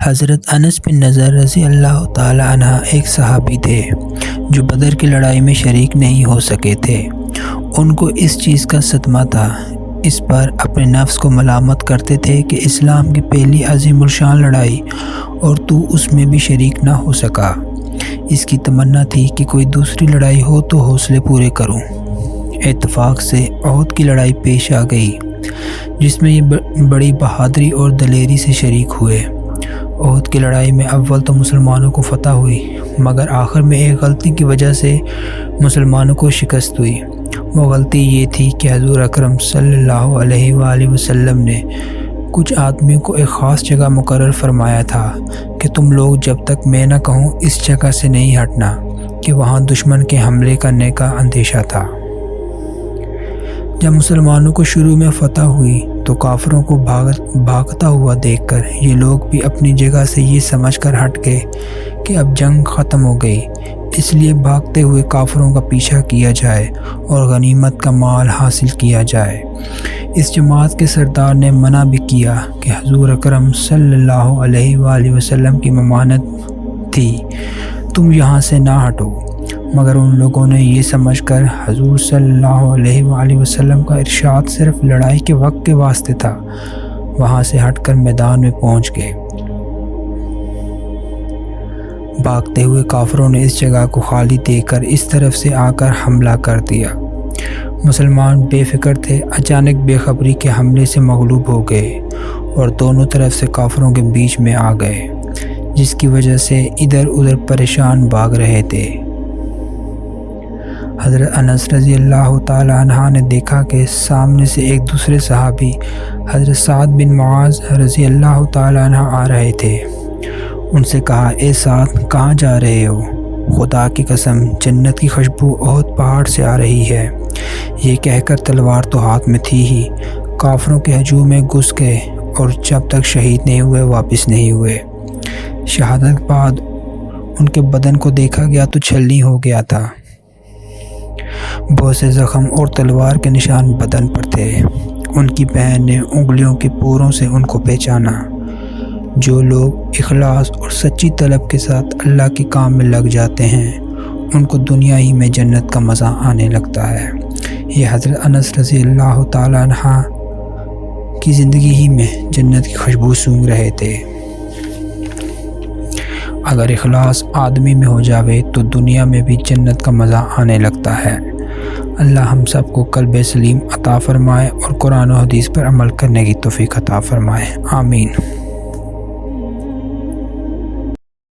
حضرت انس بن نضر رضی اللہ تعالی عنہ ایک صحابی تھے جو بدر کی لڑائی میں شریک نہیں ہو سکے تھے۔ ان کو اس چیز کا صدمہ تھا، اس پر اپنے نفس کو ملامت کرتے تھے کہ اسلام کی پہلی عظیم الشان لڑائی اور تو اس میں بھی شریک نہ ہو سکا۔ اس کی تمنا تھی کہ کوئی دوسری لڑائی ہو تو حوصلے پورے کروں۔ اتفاق سے احد کی لڑائی پیش آ گئی جس میں یہ بڑی بہادری اور دلیری سے شریک ہوئے۔ احد کی لڑائی میں اول تو مسلمانوں کو فتح ہوئی، مگر آخر میں ایک غلطی کی وجہ سے مسلمانوں کو شکست ہوئی۔ وہ غلطی یہ تھی کہ حضور اکرم صلی اللہ علیہ وآلہ وسلم نے کچھ آدمیوں کو ایک خاص جگہ مقرر فرمایا تھا کہ تم لوگ جب تک میں نہ کہوں اس جگہ سے نہیں ہٹنا، کہ وہاں دشمن کے حملے کرنے کا اندیشہ تھا۔ جب مسلمانوں کو شروع میں فتح ہوئی تو کافروں کو بھاگتا ہوا دیکھ کر یہ لوگ بھی اپنی جگہ سے یہ سمجھ کر ہٹ گئے کہ اب جنگ ختم ہو گئی، اس لیے بھاگتے ہوئے کافروں کا پیچھا کیا جائے اور غنیمت کا مال حاصل کیا جائے۔ اس جماعت کے سردار نے منع بھی کیا کہ حضور اکرم صلی اللہ علیہ وآلہ وسلم کی ممانعت تھی، تم یہاں سے نہ ہٹو، مگر ان لوگوں نے یہ سمجھ کر حضور صلی اللہ علیہ وآلہ وسلم کا ارشاد صرف لڑائی کے وقت کے واسطے تھا، وہاں سے ہٹ کر میدان میں پہنچ گئے۔ بھاگتے ہوئے کافروں نے اس جگہ کو خالی دیکھ کر اس طرف سے آ کر حملہ کر دیا۔ مسلمان بے فکر تھے، اچانک بے خبری کے حملے سے مغلوب ہو گئے اور دونوں طرف سے کافروں کے بیچ میں آ گئے، جس کی وجہ سے ادھر ادھر پریشان بھاگ رہے تھے۔ حضرت انس رضی اللہ تعالی عنہ نے دیکھا کہ سامنے سے ایک دوسرے صحابی حضرت سعد بن معاذ رضی اللہ تعالی عنہ آ رہے تھے۔ ان سے کہا، اے سعد، کہاں جا رہے ہو؟ خدا کی قسم، جنت کی خوشبو احد پہاڑ سے آ رہی ہے۔ یہ کہہ کر تلوار تو ہاتھ میں تھی ہی، کافروں کے ہجوم میں گھس گئے اور جب تک شہید نہیں ہوئے واپس نہیں ہوئے۔ شہادت کے بعد ان کے بدن کو دیکھا گیا تو چھلنی ہو گیا تھا، بہت سے زخم اور تلوار کے نشان بدن پر تھے۔ ان کی بہن نے انگلیوں کے پوروں سے ان کو پہچانا۔ جو لوگ اخلاص اور سچی طلب کے ساتھ اللہ کے کام میں لگ جاتے ہیں ان کو دنیا ہی میں جنت کا مزہ آنے لگتا ہے۔ یہ حضرت انس رضی اللہ تعالی عنہ کی زندگی ہی میں جنت کی خوشبو سونگھ رہے تھے۔ اگر اخلاص آدمی میں ہو جاوے تو دنیا میں بھی جنت کا مزہ آنے لگتا ہے۔ اللہ ہم سب کو قلب سلیم عطا فرمائے اور قرآن و حدیث پر عمل کرنے کی توفیق عطا فرمائے، آمین۔